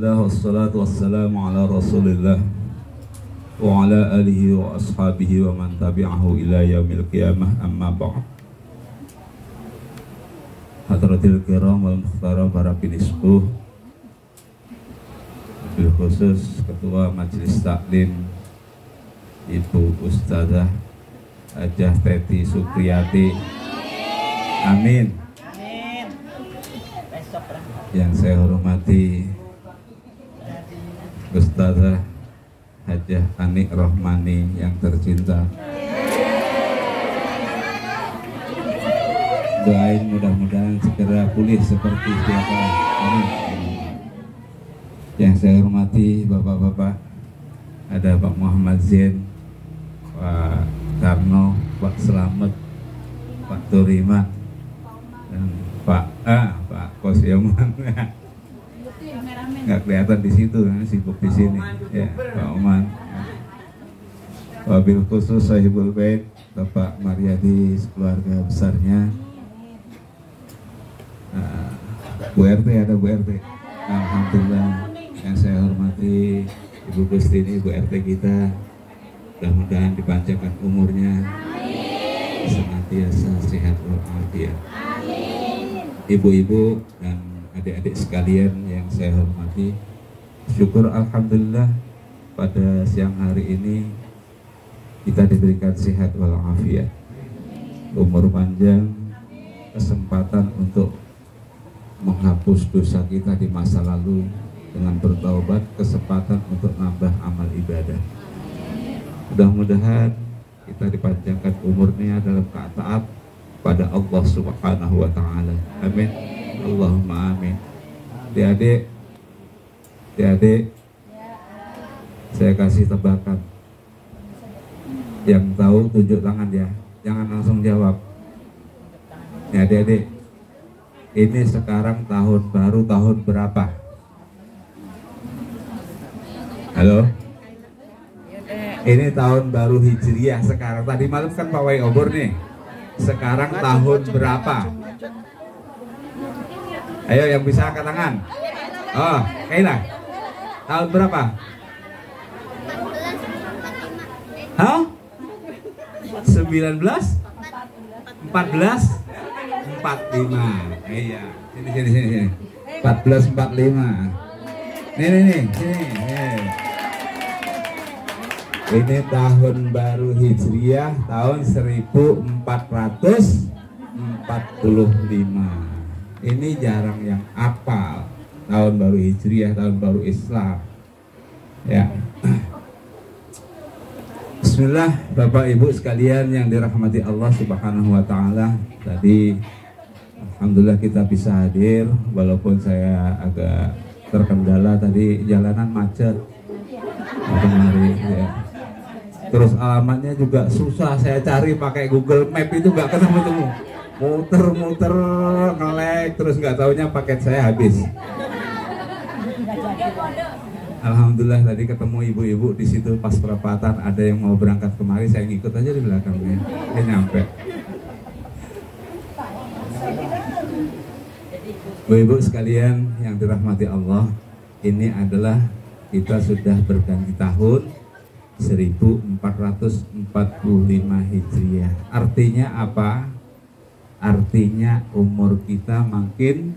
Alhamdulillah wassalatu wassalamu ala Rasulillah wa ala alihi wa ashabihi wa man tabi'ahu ila yaumil qiyamah, amma ba'd. Hadratil kiram wal mukhtaram para piniskuh, bil khusus Ketua Majelis Taklim Ibu Ustazah Hajah Teti Supriyati, amin. Yang saya hormati Ustazah Hajah Anik Rohmani yang tercinta, doain mudah-mudahan segera pulih seperti biasa, amin. Yang saya hormati bapak-bapak, ada Pak Muhammad Zain, Pak Karno, Pak Selamet, Pak Turima, dan Pak Kosyaman. Nggak kelihatan di situ, sibuk di sini. Ya, Pak Oman. Wabil khusus Sahibul Bait, Bapak Mariadi, keluarga besarnya. Bu RT, ada Bu RT. Alhamdulillah. Yang saya hormati Ibu Gustini, Bu RT kita. Mudah-mudahan dipanjangkan umurnya, senantiasa sehat walafiat. Ibu-ibu dan adik-adik sekalian yang saya hormati, syukur alhamdulillah pada siang hari ini kita diberikan sehat walafiat, umur panjang, kesempatan untuk menghapus dosa kita di masa lalu dengan bertaubat, kesempatan untuk nambah amal ibadah. Mudah-mudahan kita dipanjangkan umurnya dalam taat pada Allah Subhanahu wa Ta'ala, amin. Allahumma amin. Adik-adik, saya kasih tebakan. Yang tahu tunjuk tangan ya, jangan langsung jawab. Ya adik-adik, ini sekarang tahun baru tahun berapa? Halo? Ini tahun baru Hijriah sekarang. Tadi malam kan Pak Wai obor nih. Sekarang tahun berapa? Ayo yang bisa angkat tangan. Oh, kailah. Tahun berapa? Hah? 19? 14? 45. Iya. Sini. 1445. Nih. Ini tahun baru Hijriah tahun 1445. Ini jarang yang apal tahun baru Hijriah, tahun baru Islam. Ya. Bismillah, Bapak Ibu sekalian yang dirahmati Allah Subhanahu wa Ta'ala. Tadi alhamdulillah kita bisa hadir walaupun saya agak terkendala tadi, jalanan macet. Kemarin ya. Terus alamatnya juga susah saya cari pakai Google Map, itu nggak ketemu, muter ngelek, terus nggak taunya paket saya habis. Alhamdulillah tadi ketemu ibu-ibu di situ pas perapatan, ada yang mau berangkat kemari, saya ngikut aja di belakangnya, dia nyampe. Ibu-ibu sekalian yang dirahmati Allah, ini adalah kita sudah berganti tahun 1445 Hijriah. Artinya apa? Artinya umur kita makin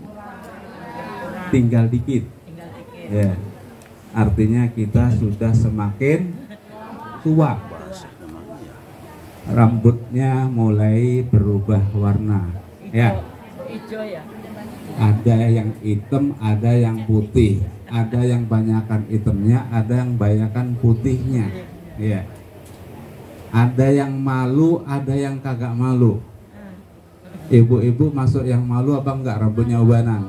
tinggal dikit. Ya. Artinya kita sudah semakin tua. Rambutnya mulai berubah warna. Ya. Ada yang hitam, ada yang putih. Ada yang banyakan hitamnya, ada yang banyakan putihnya. Ya. Ada yang malu, ada yang kagak malu. Ibu-ibu masuk yang malu apa enggak rambutnya ubanan?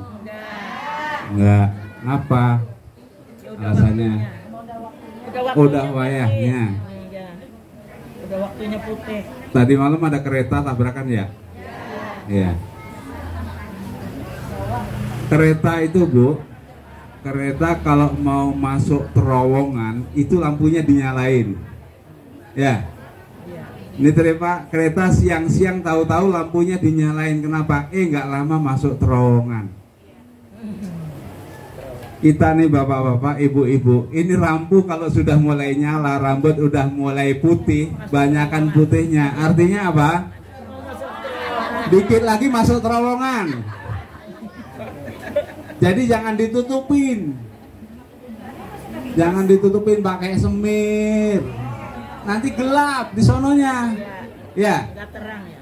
Enggak. Ngapa? Alasannya? Udah wayahnya. Udah waktunya putih. Tadi malam ada kereta tabrakan ya? Iya. Kereta itu Bu, kereta kalau mau masuk terowongan itu lampunya dinyalain. Ya. Ini terima kereta siang-siang tahu-tahu lampunya dinyalain. Kenapa? Nggak lama masuk terowongan. Kita nih bapak-bapak, ibu-ibu, ini lampu kalau sudah mulai nyala, rambut udah mulai putih, banyakan putihnya. Artinya apa? Dikit lagi masuk terowongan. Jadi jangan ditutupin. Jangan ditutupin pakai semir. Nanti gelap di sononya. Ya. Nggak terang ya.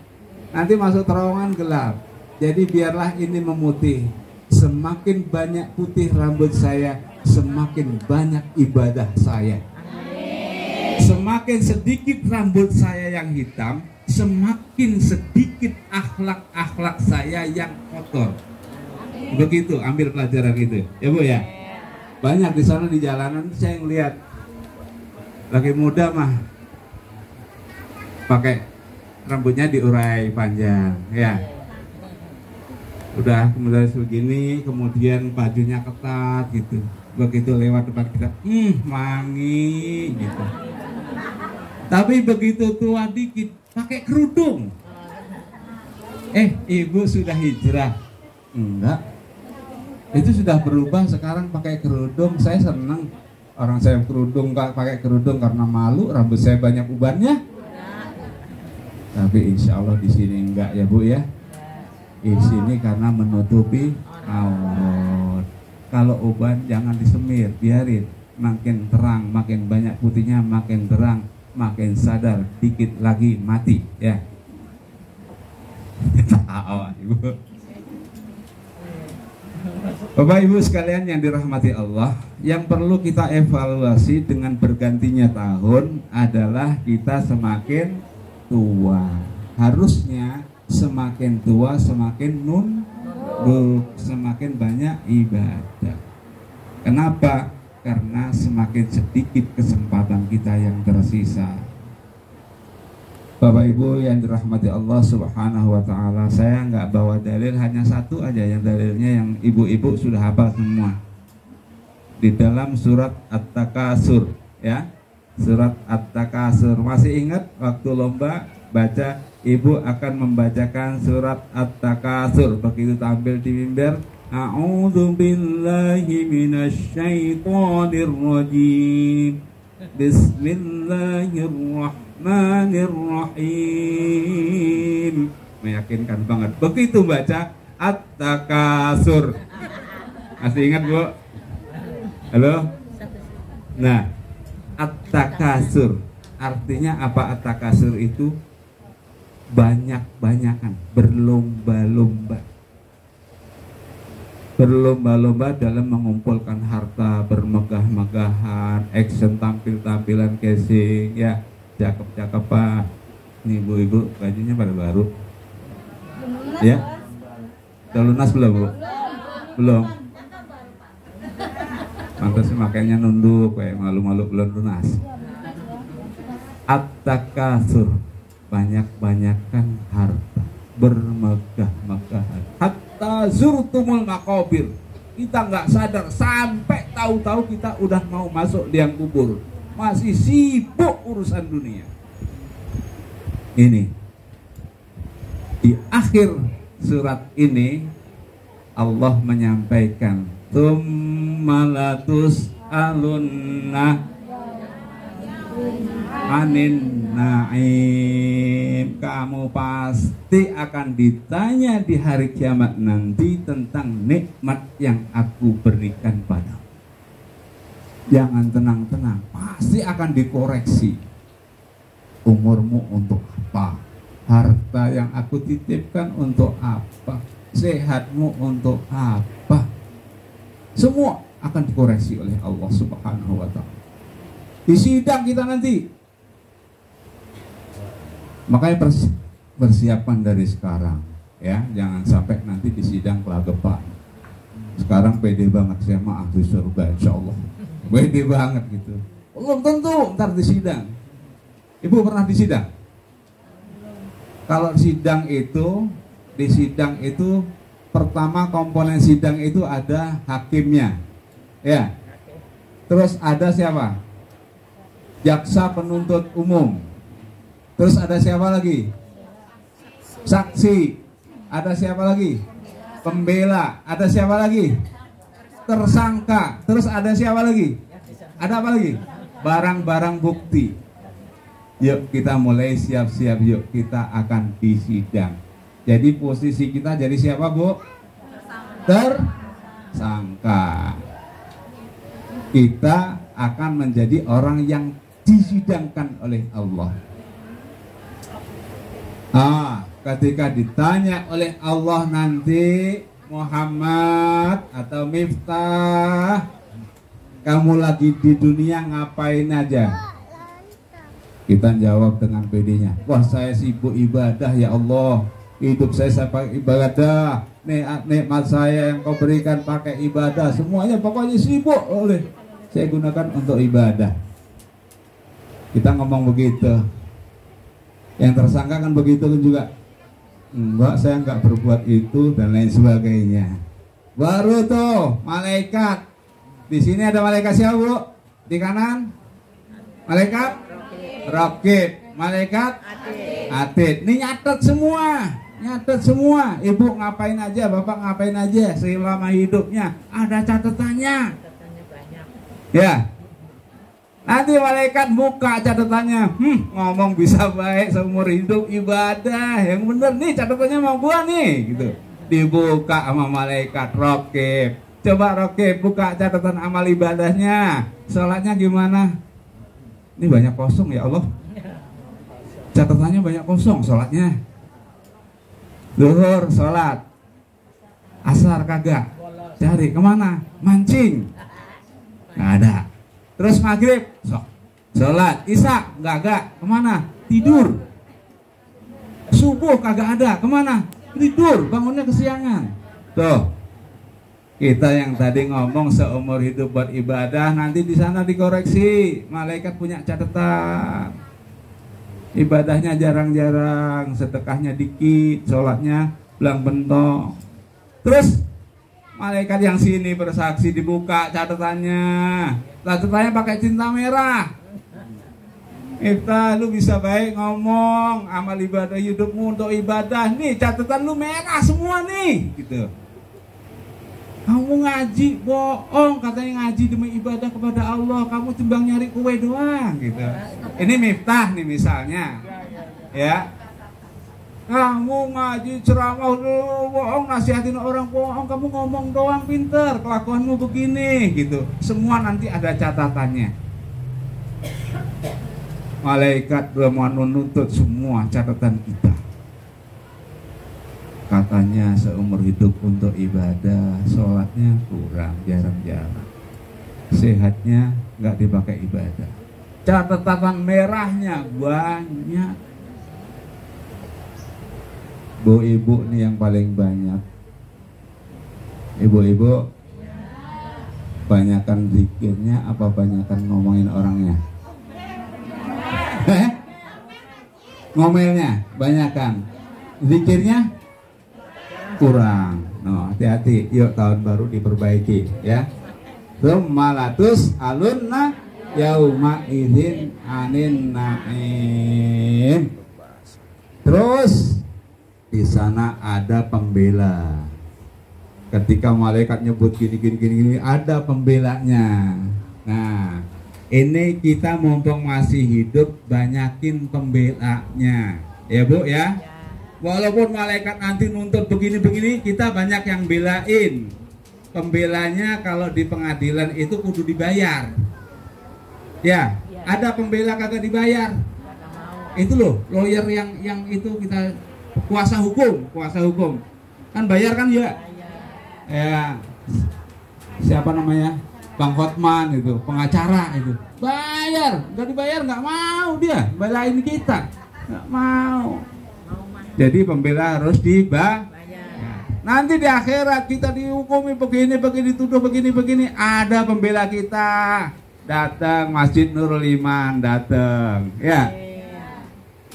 Nanti masuk terowongan gelap. Jadi biarlah ini memutih. Semakin banyak putih rambut saya, semakin banyak ibadah saya. Semakin sedikit rambut saya yang hitam, semakin sedikit akhlak-akhlak saya yang kotor. Begitu, ambil pelajaran itu, ya Bu ya. Banyak di sana di jalanan saya ngeliat lagi muda mah pakai rambutnya diurai panjang, ya. Udah kemudian begini, kemudian bajunya ketat gitu. Begitu lewat depan kita, wangi gitu. Tapi begitu tua dikit, pakai kerudung. Ibu sudah hijrah? Enggak. Itu sudah berubah, sekarang pakai kerudung. Saya senang. Orang saya kerudung, nggak pakai kerudung karena malu, rambut saya banyak ubannya. Tapi insya Allah di sini enggak ya Bu ya. Di sini karena menutupi aurat. Kalau uban jangan disemir, biarin. Makin terang, makin banyak putihnya, makin terang, makin sadar. Dikit lagi mati, ya. Tahu Ibu. Bapak Ibu sekalian yang dirahmati Allah, yang perlu kita evaluasi dengan bergantinya tahun adalah kita semakin tua. Harusnya semakin tua semakin semakin banyak ibadah. Kenapa? Karena semakin sedikit kesempatan kita yang tersisa. Bapak Ibu yang dirahmati Allah Subhanahu wa ta'ala, saya nggak bawa dalil, hanya satu aja yang dalilnya yang ibu-ibu sudah hafal semua. Di dalam surat At-Takasur, ya. Surat At-Takasur. Masih ingat waktu lomba baca, ibu akan membacakan surat At-Takasur. Begitu tampil di mimbar, a'udzu billahi minasyaitonir rajim. Bismillahirrahmanirrahim. Meyakinkan banget. Begitu baca At-Takasur. Masih ingat Bu? Halo? Nah, At-Takasur artinya apa? At-Takasur itu banyak-banyakan, berlomba-lomba. Berlomba-lomba dalam mengumpulkan harta, bermegah-megahan, action tampil-tampilan casing, ya, cakep-cakepan. Nih ibu-ibu bajunya pada baru. Ya. Udah lunas belum, Bu? Belum. Pantas makanya nunduk kayak malu-malu belum lunas. At-Takasur, banyak-banyakan harta, bermegah-megahan. Hatta zurtumul maqabir. Kita nggak sadar sampai tahu-tahu kita udah mau masuk liang kubur, masih sibuk urusan dunia. Ini di akhir surat ini Allah menyampaikan, Tummalatus alunna anin na'im. Kamu pasti akan ditanya di hari kiamat nanti tentang nikmat yang aku berikan padamu. Jangan tenang-tenang, pasti akan dikoreksi. Umurmu untuk apa? Harta yang aku titipkan untuk apa? Sehatmu untuk apa? Semua akan dikoreksi oleh Allah Subhanahu wa ta'ala. Di sidang kita nanti. Makanya persiapan dari sekarang, ya, jangan sampai nanti di sidang kelagapan. Sekarang pede banget, saya mah ahli surga insyaallah. Pede banget gitu. Belum tentu ntar di sidang. Ibu pernah di sidang? Kalau di sidang itu pertama komponen sidang itu ada hakimnya, ya. Terus ada siapa? Jaksa penuntut umum. Terus ada siapa lagi? Saksi. Ada siapa lagi? Pembela. Ada siapa lagi? tersangka. Terus ada siapa lagi? Ada apa lagi? Barang-barang bukti. Yuk kita mulai siap-siap, yuk kita akan disidang. Jadi posisi kita jadi siapa, Bu? Tersangka. Kita akan menjadi orang yang disidangkan oleh Allah. Ketika ditanya oleh Allah nanti, Muhammad atau Miftah, kamu lagi di dunia ngapain aja? Kita jawab dengan pedenya, wah saya sibuk ibadah ya Allah, hidup saya pakai ibadah, nikmat saya yang kau berikan pakai ibadah, semuanya pokoknya sibuk oleh saya gunakan untuk ibadah. Kita ngomong begitu. Yang tersangka kan begitu juga. Enggak, saya enggak berbuat itu dan lain sebagainya. Baru tuh malaikat. Di sini ada malaikat siapa, Bu? Di kanan? Malaikat Raqib. Malaikat Atid. Ini nyatet semua. Nyatet semua. Ibu ngapain aja, Bapak ngapain aja selama hidupnya. Ada catatannya. Ya. Nanti malaikat buka catatannya, ngomong bisa baik seumur hidup ibadah, yang bener nih catatannya mau gua nih, gitu. Dibuka sama malaikat Raqib. Coba Raqib buka catatan amal ibadahnya, sholatnya gimana? Ini banyak kosong ya Allah. Catatannya banyak kosong sholatnya. Zuhur sholat, asar kagak, cari kemana? Mancing, nggak ada. Terus maghrib, sholat, isya, enggak, kemana? Tidur. Subuh kagak ada, kemana? Tidur, bangunnya kesiangan. Tuh, kita yang tadi ngomong seumur hidup buat ibadah, nanti di sana dikoreksi. Malaikat punya catatan. Ibadahnya jarang-jarang, sedekahnya dikit, sholatnya belang bentong. Terus malaikat yang sini bersaksi dibuka catatannya. Catatannya pakai tinta merah. Miftah, lu bisa baik ngomong amal ibadah hidupmu untuk ibadah. Nih catatan lu merah semua nih, gitu. Kamu ngaji bohong, katanya ngaji demi ibadah kepada Allah, kamu timbang nyari kue doang, gitu. Ini Miftah nih misalnya, ya. Kamu ngaji ceramah dulu bohong, nasihatin orang bohong, kamu ngomong doang pinter, kelakuanmu begini, gitu. Semua nanti ada catatannya. Malaikat belum menuntut semua catatan kita. Katanya seumur hidup untuk ibadah, sholatnya kurang, jarang-jarang. Sehatnya nggak dipakai ibadah. Catatan merahnya banyak. Bu ibu nih yang paling banyak. Ibu-ibu banyakan zikirnya apa banyakan ngomongin orangnya? Ngomelnya banyakan, zikirnya kurang. No, hati-hati. Yuk tahun baru diperbaiki ya. Malatus alunna yauma idzin anin naim. Terus di sana ada pembela. Ketika malaikat nyebut gini, ada pembelanya. Nah, ini kita mumpung masih hidup, banyakin pembelanya, ya Bu ya. Walaupun malaikat nanti nuntut begini-begini, kita banyak yang belain. Pembelanya kalau di pengadilan itu kudu dibayar. Ya, ada pembela kagak dibayar. Itu loh, lawyer yang itu kita kuasa hukum kan bayar kan ya? Ya, siapa namanya? Bang Hotman itu, pengacara itu, bayar, nggak dibayar nggak mau dia, belain kita, nggak mau. Jadi pembela harus dibayar. Nanti di akhirat kita dihukumi begini, tuduh begini, ada pembela kita, datang Masjid Nurul Iman, datang, ya.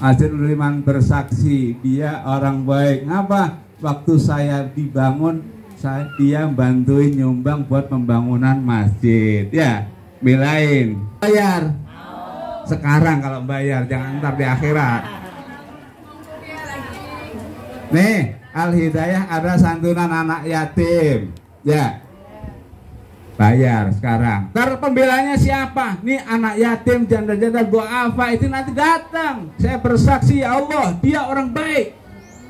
Masjid Nurul Iman bersaksi dia orang baik. Ngapa? Waktu saya dibangun, dia bantuin nyumbang buat pembangunan masjid. Ya, belain. Bayar. Sekarang kalau bayar, jangan ntar di akhirat. Nih, Al Hidayah ada santunan anak yatim. Ya. Bayar sekarang. Ntar pembelanya siapa? Nih anak yatim, janda-janda, duafa itu nanti datang. Saya bersaksi ya Allah, dia orang baik.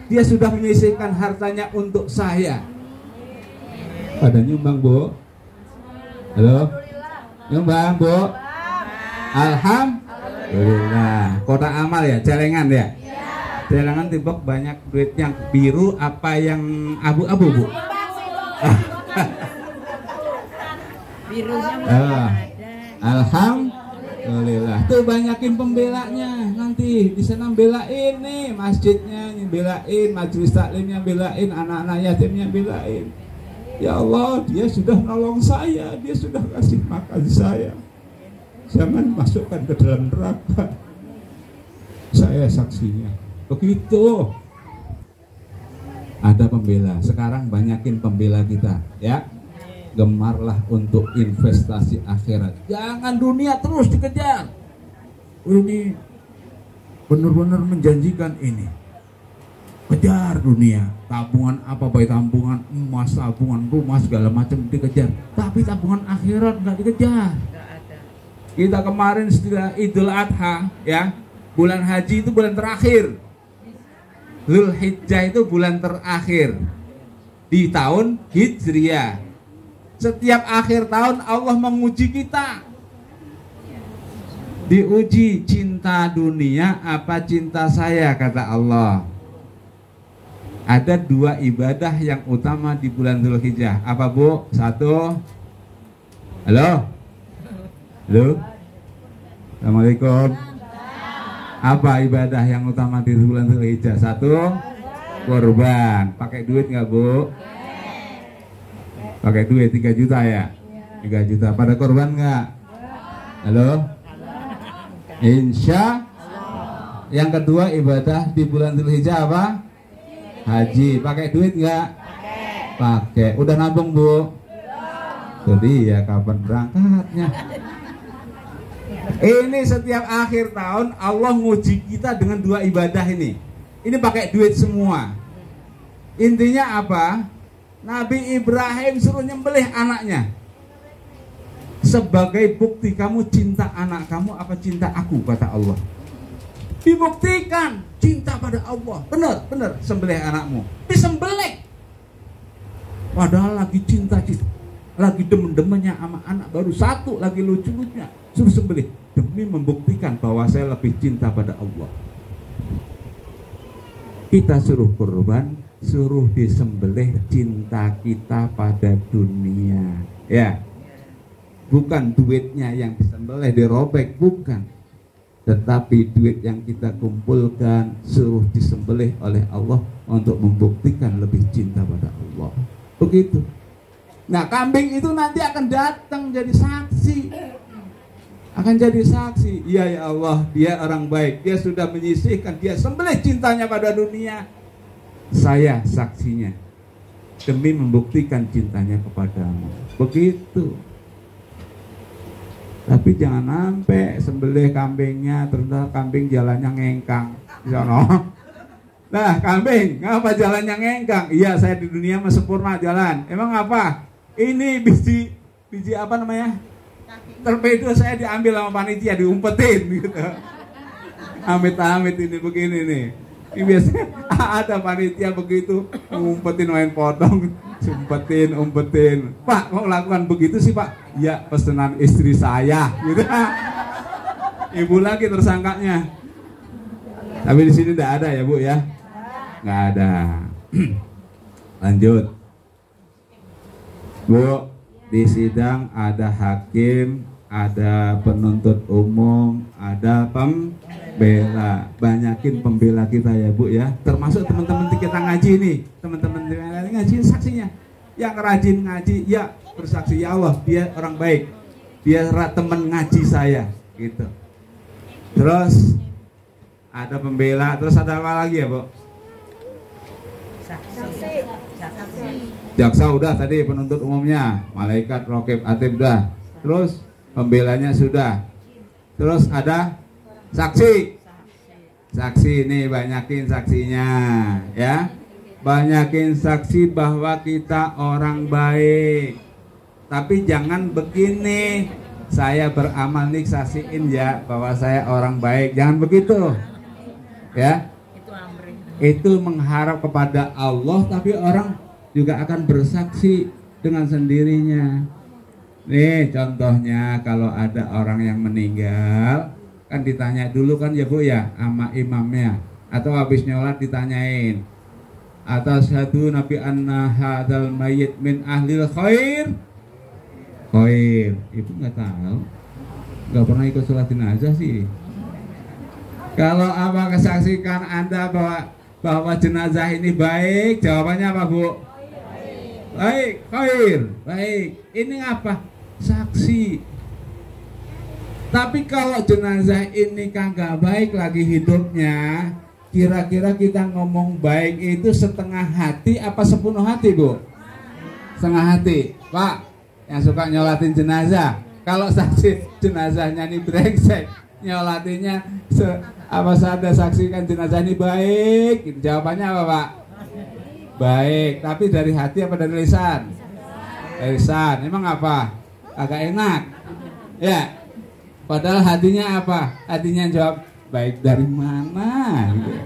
Dia sudah menyisihkan hartanya untuk saya. Pada nyumbang, Bu? Halo? Nyumbang, Bu? Alhamdulillah. Kotak amal ya, celengan ya? Celengan timbok banyak duit yang biru apa yang abu-abu, Bu? Alhamdulillah. Tuh banyakin pembelanya. Nanti di sana belain nih masjidnya, belain majelis taklimnya, belain anak-anak yatimnya, belain. Ya Allah, dia sudah nolong saya, dia sudah kasih makan saya. Jangan masukkan ke dalam neraka. Saya saksinya. Begitu. Ada pembela. Sekarang banyakin pembela kita, ya. Gemarlah untuk investasi akhirat. Jangan dunia terus dikejar. Ini benar-benar menjanjikan ini. Kejar dunia, tabungan apa baik, tabungan emas, tabungan rumah segala macam dikejar. Tapi tabungan akhirat nggak dikejar. Kita kemarin setelah Idul Adha, ya, bulan haji itu bulan terakhir. Dzulhijjah itu bulan terakhir di tahun Hijriah. Setiap akhir tahun Allah menguji kita. Diuji cinta dunia apa cinta saya, kata Allah. Ada dua ibadah yang utama di bulan Dzulhijjah. Apa, Bu? Satu. Halo? Halo? Assalamualaikum. Apa ibadah yang utama di bulan Dzulhijjah? Satu, kurban. Pakai duit nggak, Bu? Pakai duit 3 juta ya? 3 juta. Pada kurban nggak? Halo? Insya Allah. Yang kedua ibadah di bulan Dzulhijjah apa? Haji. Pakai duit nggak? Pakai. Udah nabung, Bu? Jadi ya kapan berangkatnya? Ini setiap akhir tahun Allah nguji kita dengan dua ibadah ini. Ini pakai duit semua. Intinya apa? Nabi Ibrahim suruh nyembelih anaknya. Sebagai bukti kamu cinta anak kamu apa cinta aku, kata Allah. Dibuktikan cinta pada Allah. Benar, sembelih anakmu. Disembelih. Padahal lagi cinta, lagi demen-demennya sama anak baru satu, lagi lucu-lucunya, suruh sembelih demi membuktikan bahwa saya lebih cinta pada Allah. Kita suruh kurban, suruh disembelih cinta kita pada dunia, ya. Bukan duitnya yang disembelih dirobek, bukan. Tetapi duit yang kita kumpulkan suruh disembelih oleh Allah untuk membuktikan lebih cinta pada Allah. Begitu. Nah, kambing itu nanti akan datang jadi saksi. Akan jadi saksi. Iya ya Allah, dia orang baik. Dia sudah menyisihkan, dia sembelih cintanya pada dunia. Saya saksinya. Demi membuktikan cintanya kepadamu. Begitu. Tapi jangan sampai sembelih kambingnya terus kambing jalannya ngengkang. Nah, kambing, ngapa jalannya ngengkang? Iya, saya di dunia mah sempurna jalan. Emang apa? Ini biji apa namanya? Torpedo saya diambil sama panitia, diumpetin gitu. Amit-amit ini begini nih. Ini biasanya ada panitia begitu, ngumpetin main potong, umpetin. Pak, kok lakukan begitu sih, Pak? Ya, pesanan istri saya gitu. Ibu lagi tersangkanya. Tapi di sini tidak ada ya, Bu ya? Nggak ada. Lanjut. Bu, di sidang ada hakim, ada penuntut umum, ada pembela. Banyakin pembela kita ya, Bu ya. Termasuk teman-teman kita ngaji nih, teman-teman ngaji saksinya. Yang rajin ngaji, ya bersaksi ya Allah, dia orang baik. Dia teman ngaji saya, gitu. Terus ada pembela, terus ada apa lagi ya, Bu? Jaksa udah tadi, penuntut umumnya, malaikat, rokib, atib udah. Terus pembelanya sudah. Terus ada saksi. Saksi nih, banyakin saksinya ya. Banyakin saksi bahwa kita orang baik. Tapi jangan begini, saya beramal nih saksiin ya bahwa saya orang baik. Jangan begitu. Ya. Itu amri. Itu mengharap kepada Allah, tapi orang juga akan bersaksi dengan sendirinya. Nih contohnya kalau ada orang yang meninggal, kan ditanya dulu kan ya Bu ya sama imamnya, atau habis nyolat ditanyain, asyhadu nabi anna hadzal mayyit min ahlil khair. Khair, ibu nggak tahu, nggak pernah ikut sholat jenazah sih. Kalau apa kesaksikan Anda bahwa jenazah ini baik, jawabannya apa Bu? Baik, khair, baik. Ini apa? Saksi. Tapi kalau jenazah ini kagak baik lagi hidupnya, kira-kira kita ngomong baik itu setengah hati apa sepenuh hati Bu? Setengah hati, Pak. Yang suka nyolatin jenazah, kalau saksi jenazahnya ini brengsek, nyolatinya apa saya saksikan jenazah ini baik, jawabannya apa Pak? Baik, tapi dari hati apa dari lisan? Dari lisan, emang apa? Agak enak, ya. Padahal hatinya apa? Hatinya jawab baik dari mana? Gitu.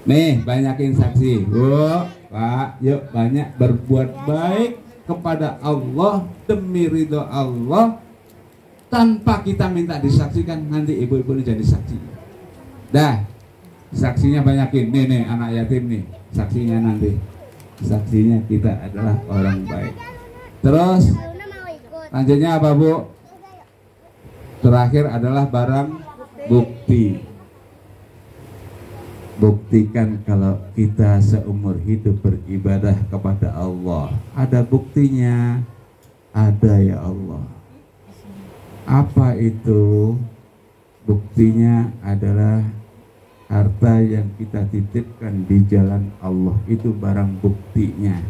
Nih banyakin saksi, Bu, Pak, yuk banyak berbuat baik kepada Allah demi ridho Allah tanpa kita minta disaksikan. Nanti ibu-ibu ini jadi saksi. Dah, saksinya banyakin. Nih anak yatim nih, saksinya nanti. Saksinya kita adalah orang baik. Terus lanjutnya apa Bu? Terakhir adalah barang bukti. Buktikan kalau kita seumur hidup beribadah kepada Allah, ada buktinya, ada ya Allah. Apa itu? Buktinya adalah harta yang kita titipkan di jalan Allah, itu barang buktinya.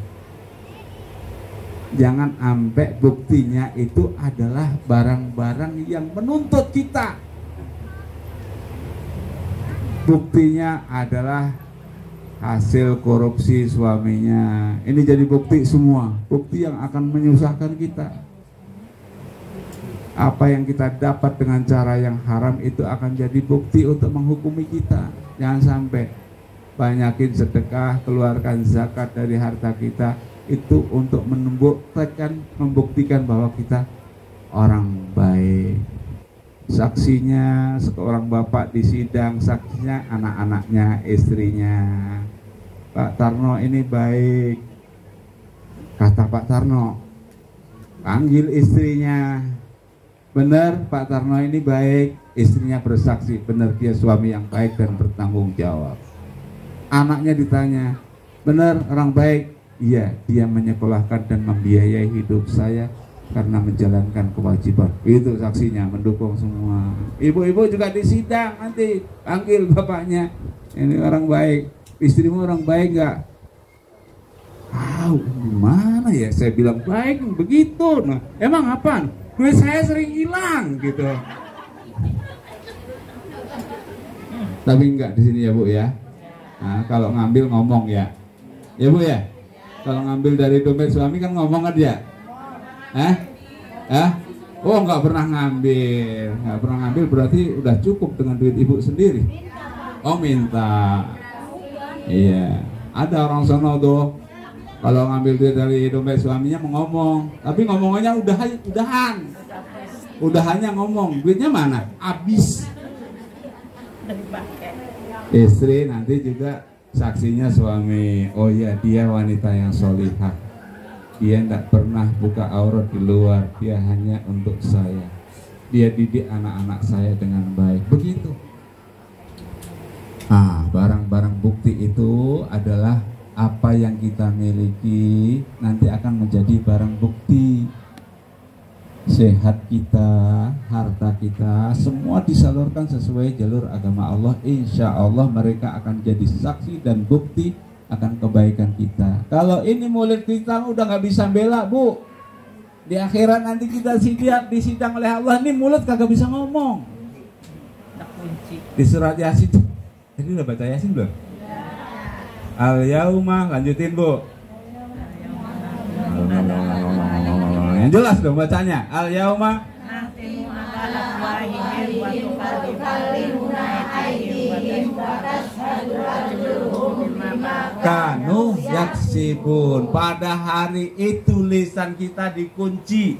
Jangan sampai buktinya itu adalah barang-barang yang menuntut kita. Buktinya adalah hasil korupsi suaminya. Ini jadi bukti semua, bukti yang akan menyusahkan kita. Apa yang kita dapat dengan cara yang haram itu akan jadi bukti untuk menghukumi kita. Jangan sampai. Banyakin sedekah, keluarkan zakat dari harta kita, itu untuk membuktikan bahwa kita orang baik. Saksinya seorang bapak di sidang, saksinya anak-anaknya, istrinya. Pak Tarno ini baik, kata Pak Tarno. Panggil istrinya, benar Pak Tarno ini baik. Istrinya bersaksi, benar dia suami yang baik dan bertanggung jawab. Anaknya ditanya, benar orang baik? Iya, dia menyekolahkan dan membiayai hidup saya karena menjalankan kewajiban. Itu saksinya, mendukung semua. Ibu-ibu juga di sidang nanti panggil bapaknya, ini orang baik. Istrimu orang baik nggak? Gimana ya? Saya bilang baik begitu. Nah, emang apaan? Duit saya sering hilang gitu. Tapi enggak di sini ya Bu ya. Nah, kalau ngambil ngomong ya. Ya Bu ya. Kalau ngambil dari dompet suami kan ngomong aja. Oh nggak pernah ngambil berarti udah cukup dengan duit ibu sendiri. Oh minta. Iya, ada orang sono tuh kalau ngambil duit dari dompet suaminya mau ngomong, tapi ngomongannya udahannya ngomong, duitnya mana? Habis. Istri nanti juga saksinya suami. Oh iya, dia wanita yang solihah. Dia tidak pernah buka aurat di luar. Dia hanya untuk saya. Dia didik anak-anak saya dengan baik. Begitu. Barang-barang bukti itu adalah apa yang kita miliki nanti akan menjadi barang bukti. Sehat kita, harta kita, semua disalurkan sesuai jalur agama Allah. Insya Allah mereka akan jadi saksi dan bukti akan kebaikan kita. Kalau ini mulut kita udah nggak bisa bela Bu, di akhirat nanti kita disidang oleh Allah, ini mulut kagak bisa ngomong. Di surat Yasin, jadi udah baca Yasin belum? Al yauma, lanjutin Bu. yang jelas dong bacanya. Al yauma nahtimu ala afwahihim wa tukallimuna aydihim wa tashhadu arjuluhum bima kanu yaksibun. Pada hari itu lisan kita dikunci.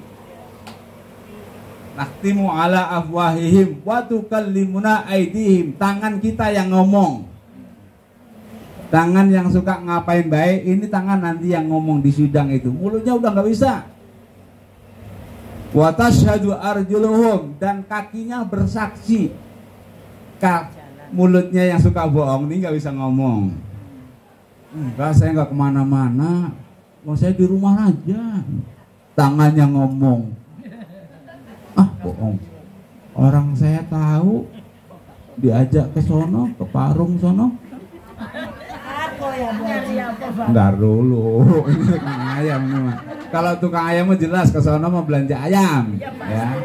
Nahtimu ala afwahihim wa tukallimuna aydihim. Tangan kita yang ngomong. Tangan yang suka ngapain baik, ini tangan nanti yang ngomong di sidang itu. Mulutnya udah nggak bisa. Wa tashhadu arjuluhum, dan kakinya bersaksi. Mulutnya yang suka bohong ini nggak bisa ngomong. Enggak, saya nggak kemana-mana, mau saya di rumah aja. Tangannya ngomong, ah bohong. Orang saya tahu, diajak ke sono, ke Parung sono. Bentar dulu, ini tukang ayam ini mah. Kalau tukang ayam mah jelas ke sono mau belanja ayam, ya.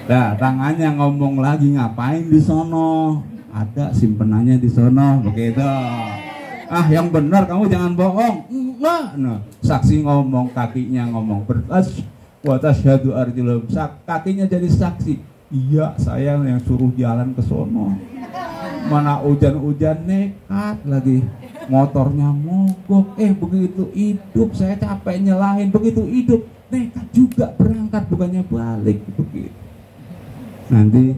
Nah, tangannya ngomong lagi, ngapain di sono? Ada simpenannya di sono, begitu. Ah, yang benar kamu jangan bohong. Enggak, nah, saksi ngomong, kakinya ngomong. Wa tashhadu arjuluhum, kakinya jadi saksi. Iya, saya yang suruh jalan ke sono. Mana hujan-hujan nekat lagi, motornya mogok. Begitu hidup saya capek nyelahin, begitu hidup nekat juga berangkat, bukannya balik, begitu. Nanti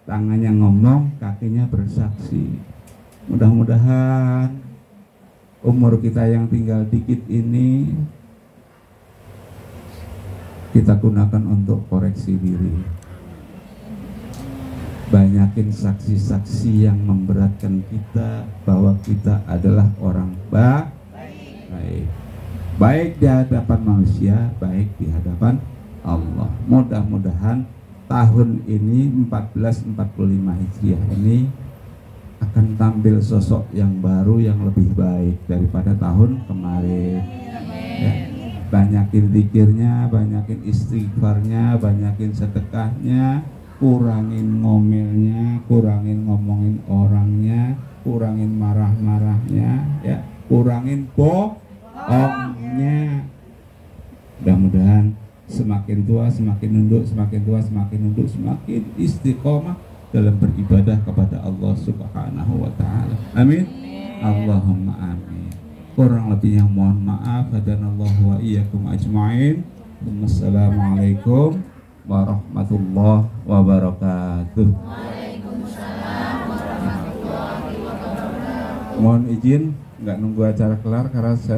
tangannya ngomong, kakinya bersaksi. Mudah-mudahan umur kita yang tinggal dikit ini kita gunakan untuk koreksi diri. Banyakin saksi-saksi yang memberatkan kita bahwa kita adalah orang baik. Baik di hadapan manusia, baik di hadapan Allah. Mudah-mudahan tahun ini 1445 Hijriah ini akan tampil sosok yang baru yang lebih baik daripada tahun kemarin. Ya. Banyakin zikirnya, banyakin istighfarnya, banyakin sedekahnya, kurangin ngomelnya, kurangin ngomongin orangnya, kurangin marah-marahnya, ya, kurangin bohongnya. Mudah-mudahan semakin tua semakin nunduk, semakin tua semakin nunduk, semakin istiqomah dalam beribadah kepada Allah Subhanahu wa taala. Amin. Allahumma amin. Kurang lebihnya mohon maaf. Hadanallahu wa iyyakum ajmain. Wassalamualaikum warahmatullahi wabarakatuh. Waalaikumsalam warahmatullahi wabarakatuh. Mohon izin nggak nunggu acara kelar karena saya